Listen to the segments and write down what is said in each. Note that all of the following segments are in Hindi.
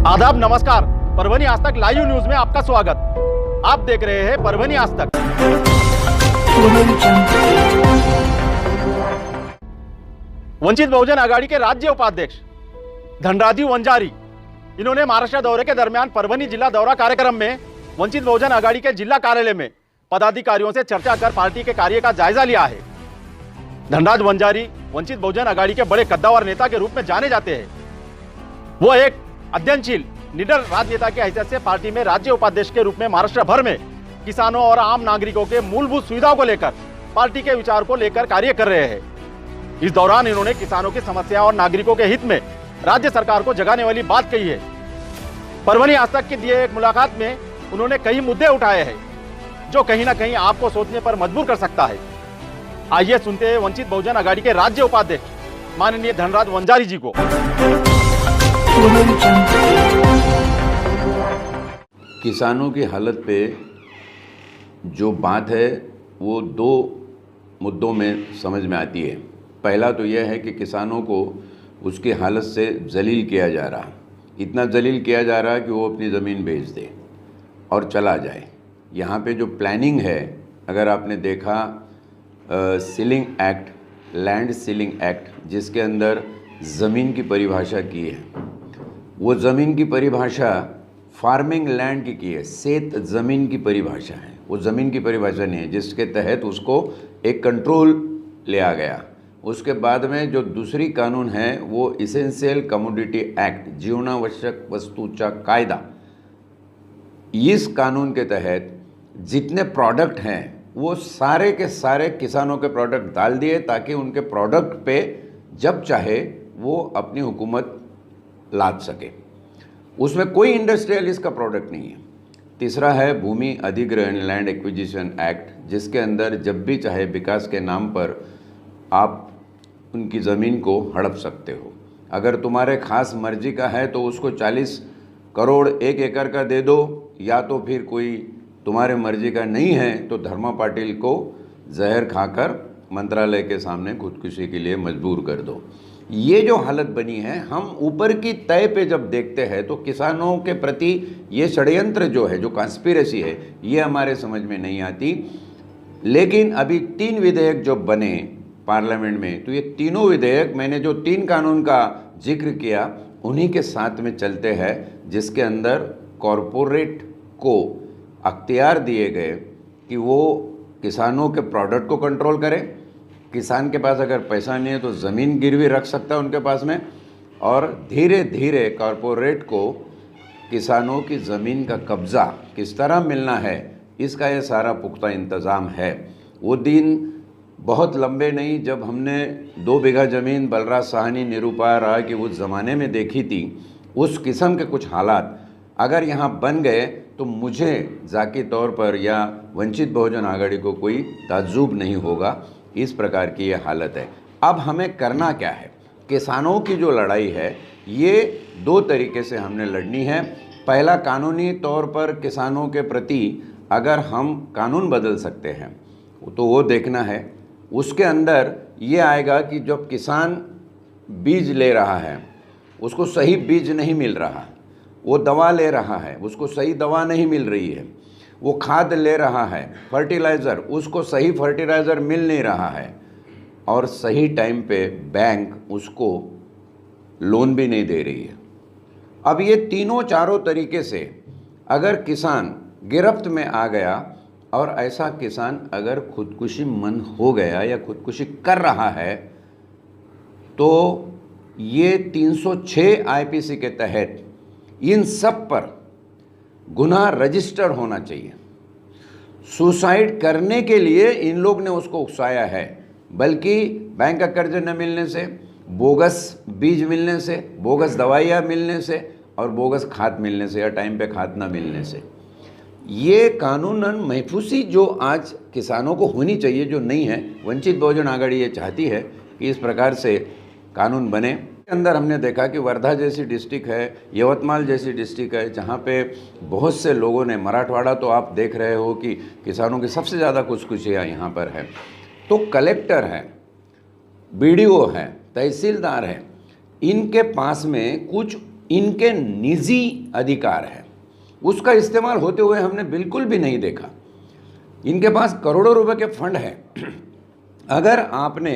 आदाब, नमस्कार। परभनी आज तक लाइव न्यूज में आपका स्वागत। आप देख रहे हैं परभनी आज तक। वंचित बहुजन आघाड़ी के राज्य उपाध्यक्ष धनराजी वंजारी, इन्होंने महाराष्ट्र दौरे के दरमियान परभनी जिला दौरा कार्यक्रम में वंचित बहुजन आघाड़ी के जिला कार्यालय में पदाधिकारियों से चर्चा कर पार्टी के कार्य का जायजा लिया है। धनराज वंजारी वंचित बहुजन आघाड़ी के बड़े कद्दावर नेता के रूप में जाने जाते हैं। वो एक अध्ययनशील निडर राजनेता की हैसियत से पार्टी में राज्य उपाध्यक्ष के रूप में महाराष्ट्र भर में किसानों और आम नागरिकों के मूलभूत सुविधाओं को लेकर पार्टी के विचार को लेकर कार्य कर रहे हैं। इस दौरान इन्होंने किसानों की समस्या और नागरिकों के हित में राज्य सरकार को जगाने वाली बात कही है। परभनी आज तक के दिए एक मुलाकात में उन्होंने कई मुद्दे उठाए हैं जो कहीं ना कहीं आपको सोचने पर मजबूर कर सकता है। आइए सुनते हैं वंचित बहुजन आघाड़ी के राज्य उपाध्यक्ष माननीय धनराज वंजारी जी को। किसानों की हालत पे जो बात है वो दो मुद्दों में समझ में आती है। पहला तो यह है कि किसानों को उसकी हालत से जलील किया जा रहा, इतना जलील किया जा रहा है कि वो अपनी ज़मीन बेच दे और चला जाए। यहाँ पे जो प्लानिंग है, अगर आपने देखा ceiling act, land ceiling act, जिसके अंदर ज़मीन की परिभाषा की है, वो ज़मीन की परिभाषा फार्मिंग लैंड की है, सेत ज़मीन की परिभाषा है। वो ज़मीन की परिभाषा नहीं है जिसके तहत उसको एक कंट्रोल लिया गया। उसके बाद में जो दूसरी कानून है वो इसेंशियल कमोडिटी एक्ट, जीवनावश्यक वस्तूचा कायदा। इस कानून के तहत जितने प्रोडक्ट हैं वो सारे के सारे किसानों के प्रोडक्ट डाल दिए ताकि उनके प्रोडक्ट पे जब चाहे वो अपनी हुकूमत लाद सके। उसमें कोई इंडस्ट्रियलिस्ट का प्रोडक्ट नहीं है। तीसरा है भूमि अधिग्रहण, लैंड एक्विजिशन एक्ट, जिसके अंदर जब भी चाहे विकास के नाम पर आप उनकी ज़मीन को हड़प सकते हो। अगर तुम्हारे खास मर्जी का है तो उसको 40 करोड़ 1 एकड़ का दे दो, या तो फिर कोई तुम्हारे मर्जी का नहीं है तो धर्मा पाटिल को जहर खाकर मंत्रालय के सामने खुदकुशी के लिए मजबूर कर दो। ये जो हालत बनी है, हम ऊपर की तय पे जब देखते हैं तो किसानों के प्रति ये षड्यंत्र जो है, जो कॉन्स्पिरेसी है, ये हमारे समझ में नहीं आती। लेकिन अभी 3 विधेयक जो बने पार्लियामेंट में, तो ये तीनों विधेयक, मैंने जो 3 कानून का जिक्र किया, उन्हीं के साथ में चलते हैं, जिसके अंदर कॉरपोरेट को अख्तियार दिए गए कि वो किसानों के प्रोडक्ट को कंट्रोल करें। किसान के पास अगर पैसा नहीं है तो ज़मीन गिरवी रख सकता है उनके पास में, और धीरे धीरे कॉरपोरेट को किसानों की ज़मीन का कब्ज़ा किस तरह मिलना है, इसका ये सारा पुख्ता इंतज़ाम है। वो दिन बहुत लंबे नहीं जब हमने 2 बीघा ज़मीन बलराज साहनी निरूपा राय की उस ज़माने में देखी थी। उस किस्म के कुछ हालात अगर यहाँ बन गए तो मुझे ज़ाती तौर पर या वंचित बहुजन आघाड़ी को कोई ताज्जुब नहीं होगा। इस प्रकार की ये हालत है। अब हमें करना क्या है? किसानों की जो लड़ाई है ये 2 तरीके से हमने लड़नी है। पहला, कानूनी तौर पर किसानों के प्रति अगर हम कानून बदल सकते हैं तो वो देखना है। उसके अंदर ये आएगा कि जब किसान बीज ले रहा है, उसको सही बीज नहीं मिल रहा, वो दवा ले रहा है, उसको सही दवा नहीं मिल रही है, वो खाद ले रहा है, फर्टिलाइज़र, उसको सही फर्टिलाइज़र मिल नहीं रहा है, और सही टाइम पे बैंक उसको लोन भी नहीं दे रही है। अब ये तीनों चारों तरीके से अगर किसान गिरफ्त में आ गया, और ऐसा किसान अगर खुदकुशी मन हो गया या खुदकुशी कर रहा है, तो ये 306 आईपीसी के तहत इन सब पर गुनाह रजिस्टर होना चाहिए। सुसाइड करने के लिए इन लोग ने उसको उकसाया है, बल्कि बैंक का कर्ज न मिलने से, बोगस बीज मिलने से, बोगस दवाइयाँ मिलने से, और बोगस खाद मिलने से, या टाइम पे खाद न मिलने से। ये कानूनन महफूसी जो आज किसानों को होनी चाहिए, जो नहीं है, वंचित बहुजन आघाड़ी ये चाहती है कि इस प्रकार से कानून बने। अंदर हमने देखा कि वर्धा जैसी डिस्ट्रिक्ट है, यवतमाल जैसी डिस्ट्रिक्ट है, जहाँ पे बहुत से लोगों ने, मराठवाड़ा तो आप देख रहे हो कि किसानों की सबसे ज़्यादा खुदकुशियाँ यहाँ पर है। तो कलेक्टर है, बीडीओ है, तहसीलदार है, इनके पास में कुछ इनके निजी अधिकार है, उसका इस्तेमाल होते हुए हमने बिल्कुल भी नहीं देखा। इनके पास करोड़ों रुपए के फंड हैं। अगर आपने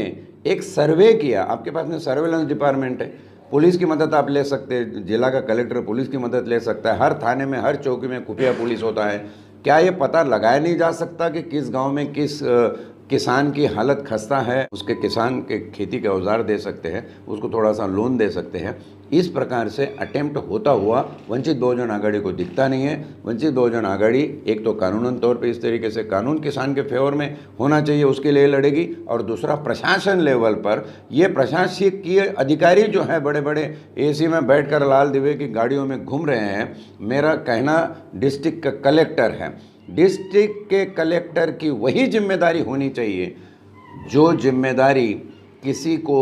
एक सर्वे किया, आपके पास में सर्वेलेंस डिपार्टमेंट है, पुलिस की मदद आप ले सकते हैं, जिला का कलेक्टर पुलिस की मदद ले सकता है, हर थाने में हर चौकी में खुफिया पुलिस होता है। क्या ये पता लगाया नहीं जा सकता कि किस गांव में किस किसान की हालत खस्ता है? उसके किसान के खेती के औजार दे सकते हैं, उसको थोड़ा सा लोन दे सकते हैं। इस प्रकार से अटेम्प्ट होता हुआ वंचित बहुजन आघाड़ी को दिखता नहीं है। वंचित बहुजन आघाड़ी एक तो कानूनन तौर पे इस तरीके से कानून किसान के फेवर में होना चाहिए उसके लिए लड़ेगी, और दूसरा प्रशासन लेवल पर ये प्रशासकीय अधिकारी जो है बड़े बड़े एसी में बैठकर लाल दिवे की गाड़ियों में घूम रहे हैं। मेरा कहना डिस्ट्रिक्ट का कलेक्टर है, डिस्ट्रिक्ट के कलेक्टर की वही जिम्मेदारी होनी चाहिए जो जिम्मेदारी किसी को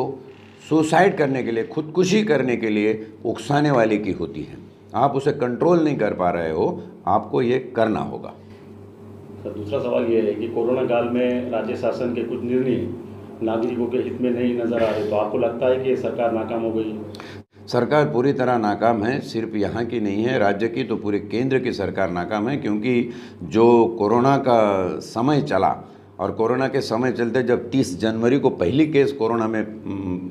सुसाइड करने के लिए, खुदकुशी करने के लिए उकसाने वाले की होती है। आप उसे कंट्रोल नहीं कर पा रहे हो, आपको ये करना होगा। सर, दूसरा सवाल ये है कि कोरोना काल में राज्य शासन के कुछ निर्णय नागरिकों के हित में नहीं नजर आ रहे, तो आपको लगता है कि ये सरकार नाकाम हो गई है? सरकार पूरी तरह नाकाम है, सिर्फ यहाँ की नहीं है, राज्य की तो पूरे केंद्र की सरकार नाकाम है। क्योंकि जो कोरोना का समय चला और कोरोना के समय चलते जब 30 जनवरी को पहली केस कोरोना में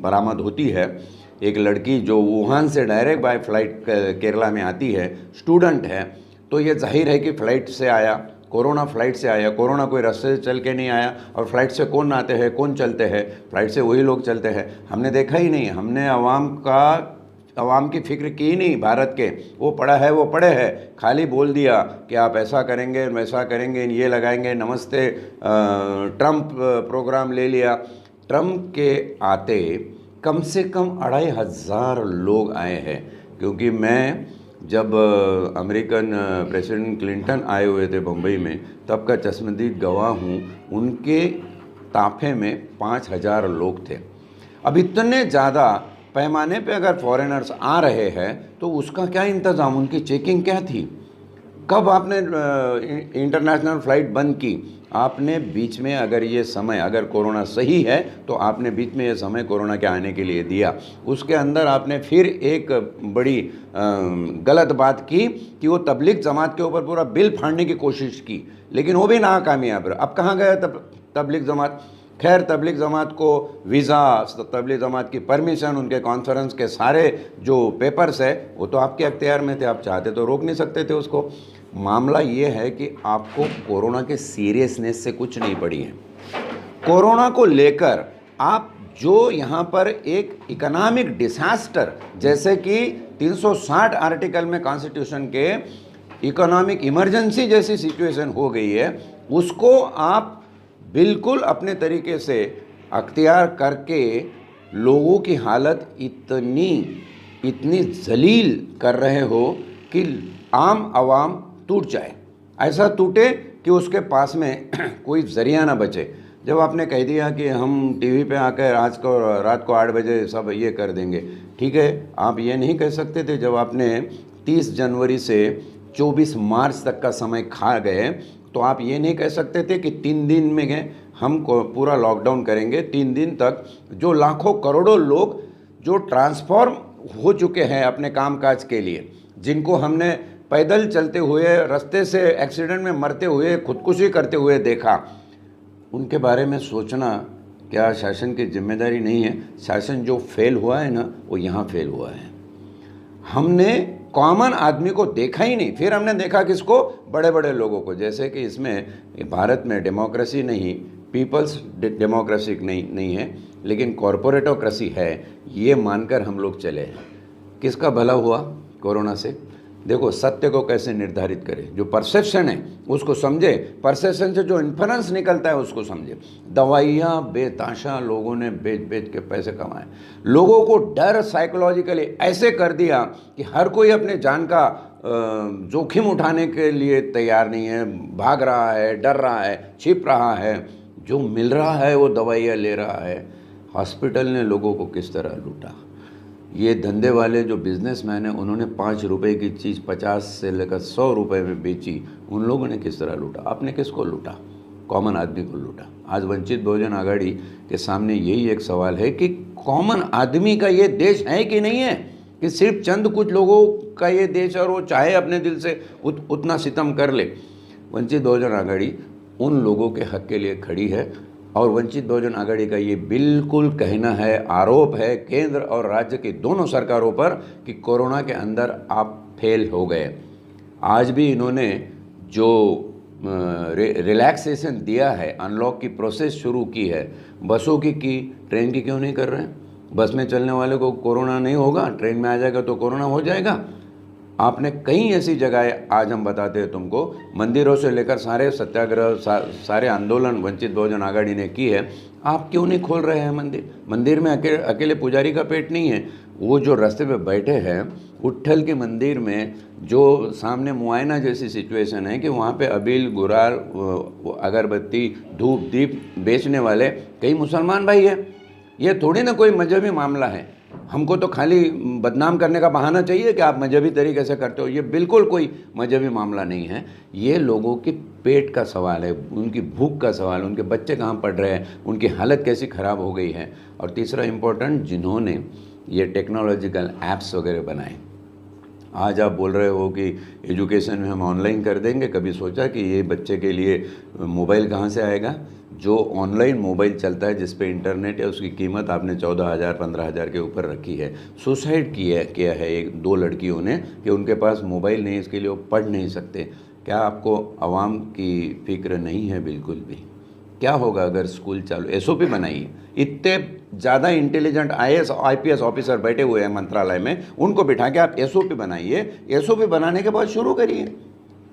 बरामद होती है, एक लड़की जो वुहान से डायरेक्ट बाय फ्लाइट केरला में आती है, स्टूडेंट है, तो ये जाहिर है कि फ़्लाइट से आया, कोरोना फ्लाइट से आया। कोरोना कोई रास्ते से चल के नहीं आया, और फ्लाइट से कौन आते हैं, कौन चलते हैं? फ्लाइट से वही लोग चलते हैं। हमने देखा ही नहीं, हमने आवाम की फिक्र की नहीं। भारत के वो पड़ा है वो पड़े हैं, खाली बोल दिया कि आप ऐसा करेंगे वैसा करेंगे, ये लगाएंगे, नमस्ते ट्रंप प्रोग्राम ले लिया। ट्रंप के आते कम से कम 2500 लोग आए हैं। क्योंकि मैं जब अमेरिकन प्रेसिडेंट क्लिंटन आए हुए थे बम्बई में, तब का चश्मदीद गवाह हूँ। उनके ताफे में 5000 लोग थे। अब इतने ज़्यादा पैमाने पे अगर फॉरेनर्स आ रहे हैं तो उसका क्या इंतज़ाम, उनकी चेकिंग क्या थी? कब आपने इंटरनेशनल फ़्लाइट बंद की? आपने बीच में अगर ये समय, अगर कोरोना सही है तो आपने बीच में ये समय कोरोना के आने के लिए दिया। उसके अंदर आपने फिर एक बड़ी गलत बात की कि वो तबलीग जमात के ऊपर पूरा बिल फाड़ने की कोशिश की, लेकिन वो भी नाकामयाब रहा। अब कहाँ गया तबलीग जमात? खैर, तबलीग जमात को वीज़ा, तबलीग जमात की परमिशन, उनके कॉन्फ्रेंस के सारे जो पेपर्स है वो तो आपके अख्तियार में थे, आप चाहते तो रोक नहीं सकते थे उसको। मामला ये है कि आपको कोरोना के सीरियसनेस से कुछ नहीं पड़ी है। कोरोना को लेकर आप जो यहाँ पर एक इकोनॉमिक डिसास्टर, जैसे कि 360 आर्टिकल में कॉन्स्टिट्यूशन के इकोनॉमिक इमरजेंसी जैसी सिचुएशन हो गई है, उसको आप बिल्कुल अपने तरीके से अख्तियार करके लोगों की हालत इतनी जलील कर रहे हो कि आम आवाम टूट जाए। ऐसा टूटे कि उसके पास में कोई ज़रिया ना बचे। जब आपने कह दिया कि हम टीवी पे आकर रात को 8 बजे सब ये कर देंगे, ठीक है, आप ये नहीं कह सकते थे जब आपने 30 जनवरी से 24 मार्च तक का समय खा गए, तो आप ये नहीं कह सकते थे कि 3 दिन में गए हम पूरा लॉकडाउन करेंगे। 3 दिन तक जो लाखों करोड़ों लोग जो ट्रांसफॉर्म हो चुके हैं अपने कामकाज के लिए, जिनको हमने पैदल चलते हुए, रास्ते से एक्सीडेंट में मरते हुए, खुदकुशी करते हुए देखा, उनके बारे में सोचना क्या शासन की जिम्मेदारी नहीं है? शासन जो फेल हुआ है ना, वो यहाँ फेल हुआ है। हमने कॉमन आदमी को देखा ही नहीं। फिर हमने देखा किसको? बड़े बड़े लोगों को। जैसे कि इसमें भारत में डेमोक्रेसी नहीं, पीपल्स डेमोक्रेसी नहीं है, लेकिन कॉरपोरेटोक्रेसी है, ये मानकर हम लोग चले हैं। किसका भला हुआ कोरोना से? देखो, सत्य को कैसे निर्धारित करें, जो परसेप्शन है उसको समझे, परसेप्शन से जो इन्फरेंस निकलता है उसको समझे। दवाइयाँ बेताशा लोगों ने बेच के पैसे कमाए, लोगों को डर साइकोलॉजिकली ऐसे कर दिया कि हर कोई अपने जान का जोखिम उठाने के लिए तैयार नहीं है, भाग रहा है, डर रहा है, छिप रहा है। जो मिल रहा है वो दवाइयाँ ले रहा है। हॉस्पिटल ने लोगों को किस तरह लूटा। ये धंधे वाले जो बिजनेसमैन हैं, उन्होंने 5 रुपए की चीज़ 50 से लेकर 100 रुपए में बेची। उन लोगों ने किस तरह लूटा? आपने किसको लूटा? कॉमन आदमी को लूटा। आज वंचित बहुजन आघाड़ी के सामने यही एक सवाल है कि कॉमन आदमी का ये देश है कि नहीं है, कि सिर्फ चंद कुछ लोगों का ये देश और वो चाहे अपने दिल से उतना सितम कर ले। वंचित बहुजन आघाड़ी उन लोगों के हक के लिए खड़ी है और वंचित बहुजन आघाड़ी का ये बिल्कुल कहना है, आरोप है केंद्र और राज्य की दोनों सरकारों पर कि कोरोना के अंदर आप फेल हो गए। आज भी इन्होंने जो रिलैक्सेशन दिया है, अनलॉक की प्रोसेस शुरू की है, बसों की ट्रेन की क्यों नहीं कर रहे हैं? बस में चलने वाले को कोरोना नहीं होगा, ट्रेन में आ जाएगा तो कोरोना हो जाएगा। आपने कई ऐसी जगह, आज हम बताते हैं तुमको, मंदिरों से लेकर सारे सत्याग्रह सारे आंदोलन वंचित बहुजन आघाड़ी ने की है। आप क्यों नहीं खोल रहे हैं मंदिर? मंदिर में अकेले पुजारी का पेट नहीं है। वो जो रास्ते पे बैठे हैं उट्ठल के मंदिर में, जो सामने मुआयना जैसी सिचुएशन है कि वहाँ पे अबील गुलाल अगरबत्ती धूप दीप बेचने वाले कई मुसलमान भाई हैं। ये थोड़ी ना कोई मजहबी मामला है। हमको तो खाली बदनाम करने का बहाना चाहिए कि आप मजहबी तरीके से करते हो। ये बिल्कुल कोई मजहबी मामला नहीं है। ये लोगों के पेट का सवाल है, उनकी भूख का सवाल है, उनके बच्चे कहाँ पढ़ रहे हैं, उनकी हालत कैसी ख़राब हो गई है। और तीसरा इम्पोर्टेंट, जिन्होंने ये टेक्नोलॉजिकल ऐप्स वगैरह बनाए, आज आप बोल रहे हो कि एजुकेशन में हम ऑनलाइन कर देंगे। कभी सोचा कि ये बच्चे के लिए मोबाइल कहाँ से आएगा? जो ऑनलाइन मोबाइल चलता है जिस पे इंटरनेट है, उसकी कीमत आपने 14,000 15,000 के ऊपर रखी है। सुसाइड किया है एक 2 लड़कियों ने कि उनके पास मोबाइल नहीं, इसके लिए वो पढ़ नहीं सकते। क्या आपको आवाम की फ़िक्र नहीं है? बिल्कुल भी। क्या होगा अगर स्कूल चालू, एसओपी बनाइए। इतने ज़्यादा इंटेलिजेंट IAS IPS ऑफिसर बैठे हुए हैं मंत्रालय में, उनको बिठा के आप एसओपी बनाइए। एसओपी बनाने के बाद शुरू करिए।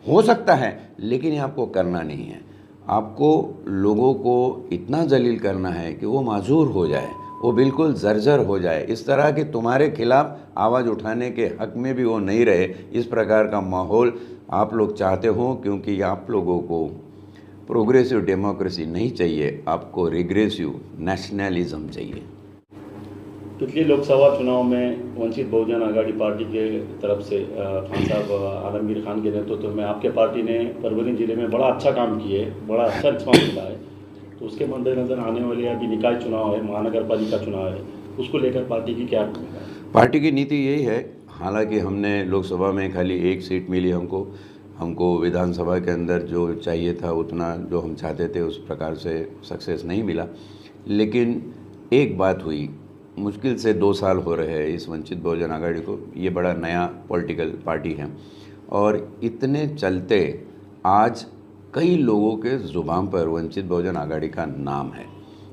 हो सकता है, लेकिन ये आपको करना नहीं है। आपको लोगों को इतना जलील करना है कि वो माजूर हो जाए, वो बिल्कुल जर्जर हो जाए, इस तरह कि तुम्हारे खिलाफ आवाज़ उठाने के हक में भी वो नहीं रहे। इस प्रकार का माहौल आप लोग चाहते हो, क्योंकि आप लोगों को प्रोग्रेसिव डेमोक्रेसी नहीं चाहिए, आपको रिग्रेसिव नेशनलिज्म चाहिए। पिछले लोकसभा चुनाव में वंचित बहुजन आघाड़ी पार्टी के तरफ से खान साहब आलमगीर खान के नेतृत्व में आपके पार्टी ने परभनी जिले में बड़ा अच्छा काम किए, बड़ा अच्छा रिस्पॉन्स मिला है। तो उसके मद्देनजर आने वाले अभी निकाय चुनाव है, महानगर पालिका चुनाव है, उसको लेकर पार्टी की क्या भूमिका है? पार्टी की नीति यही है। हालांकि हमने लोकसभा में खाली 1 सीट मिली हमको विधानसभा के अंदर जो चाहिए था उतना जो हम चाहते थे उस प्रकार से सक्सेस नहीं मिला। लेकिन एक बात हुई, मुश्किल से 2 साल हो रहे हैं इस वंचित बहुजन आघाड़ी को। ये बड़ा नया पॉलिटिकल पार्टी है और इतने चलते आज कई लोगों के ज़ुबान पर वंचित बहुजन आघाड़ी का नाम है।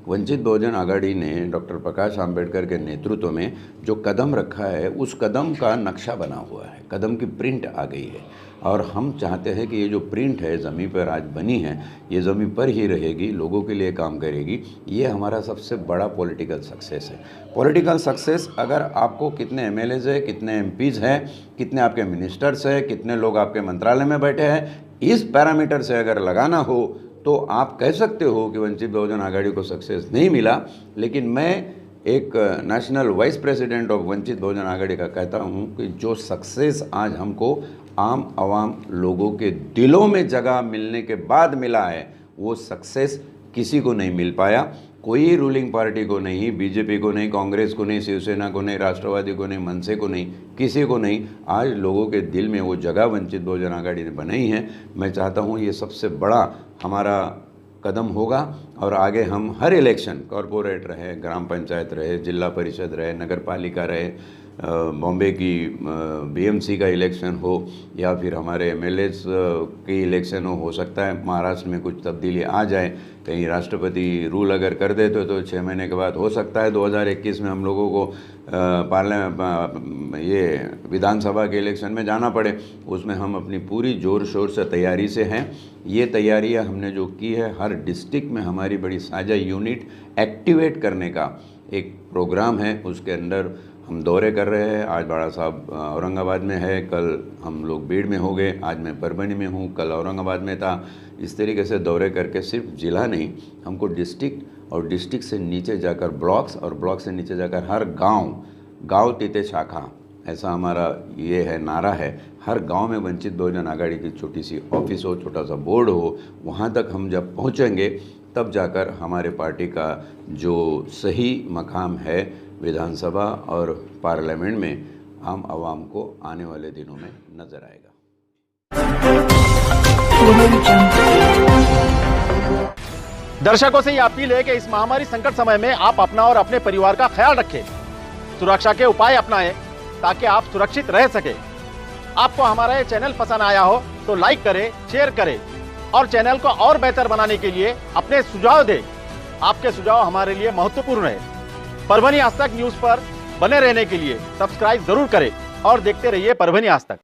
वंचित बहुजन आघाड़ी ने डॉक्टर प्रकाश आंबेडकर के नेतृत्व में जो कदम रखा है, उस कदम का नक्शा बना हुआ है, कदम की प्रिंट आ गई है। और हम चाहते हैं कि ये जो प्रिंट है ज़मीन पर आज बनी है, ये ज़मीन पर ही रहेगी, लोगों के लिए काम करेगी। ये हमारा सबसे बड़ा पॉलिटिकल सक्सेस है। पॉलिटिकल सक्सेस, अगर आपको कितने MLAs है, कितने MPs हैं, कितने आपके मिनिस्टर्स हैं, कितने लोग आपके मंत्रालय में बैठे हैं, इस पैरामीटर से अगर लगाना हो तो आप कह सकते हो कि वंचित बहुजन आघाड़ी को सक्सेस नहीं मिला। लेकिन मैं एक national vice president of Vanchit Bahujan Aghadi का कहता हूं कि जो सक्सेस आज हमको आम आवाम लोगों के दिलों में जगह मिलने के बाद मिला है, वो सक्सेस किसी को नहीं मिल पाया। कोई रूलिंग पार्टी को नहीं, बीजेपी को नहीं, कांग्रेस को नहीं, शिवसेना को नहीं, राष्ट्रवादी को नहीं, मनसे को नहीं, किसी को नहीं। आज लोगों के दिल में वो जगह वंचित बहुजन आघाड़ी ने बनाई है। मैं चाहता हूँ ये सबसे बड़ा हमारा कदम होगा और आगे हम हर इलेक्शन, कॉरपोरेट रहे, ग्राम पंचायत रहे, जिला परिषद रहे, नगर पालिका रहे, बॉम्बे की BMC का इलेक्शन हो या फिर हमारे MLAs की इलेक्शन हो सकता है महाराष्ट्र में कुछ तब्दीली आ जाए, कहीं राष्ट्रपति रूल अगर कर देते तो 6 महीने के बाद हो सकता है 2021 में हम लोगों को ये विधानसभा के इलेक्शन में जाना पड़े। उसमें हम अपनी पूरी ज़ोर शोर से तैयारी से हैं। ये तैयारियां हमने जो की है, हर डिस्ट्रिक्ट में हमारी बड़ी साझा यूनिट एक्टिवेट करने का एक प्रोग्राम है, उसके अंदर हम दौरे कर रहे हैं। आज बाड़ा साहब औरंगाबाद में है, कल हम लोग बीड़ में हो गए, आज मैं परभनी में हूँ, कल औरंगाबाद में था। इस तरीके से दौरे करके सिर्फ ज़िला नहीं, हमको डिस्ट्रिक्ट और डिस्ट्रिक्ट से नीचे जाकर ब्लॉक्स और ब्लॉक से नीचे जाकर हर गांव तीते शाखा, ऐसा हमारा ये है नारा है। हर गांव में वंचित बहुजन आघाड़ी की छोटी सी ऑफिस हो, छोटा सा बोर्ड हो, वहाँ तक हम जब पहुँचेंगे तब जाकर हमारे पार्टी का जो सही मकाम है विधानसभा और पार्लियामेंट में, आम आवाम को आने वाले दिनों में नज़र आएगा। दर्शकों से ये अपील है कि इस महामारी संकट समय में आप अपना और अपने परिवार का ख्याल रखें, सुरक्षा के उपाय अपनाएं ताकि आप सुरक्षित रह सके। आपको हमारा ये चैनल पसंद आया हो तो लाइक करें, शेयर करें और चैनल को और बेहतर बनाने के लिए अपने सुझाव दें। आपके सुझाव हमारे लिए महत्वपूर्ण है। परभनी आज तक न्यूज पर बने रहने के लिए सब्सक्राइब जरूर करें और देखते रहिए परभनी आज तक।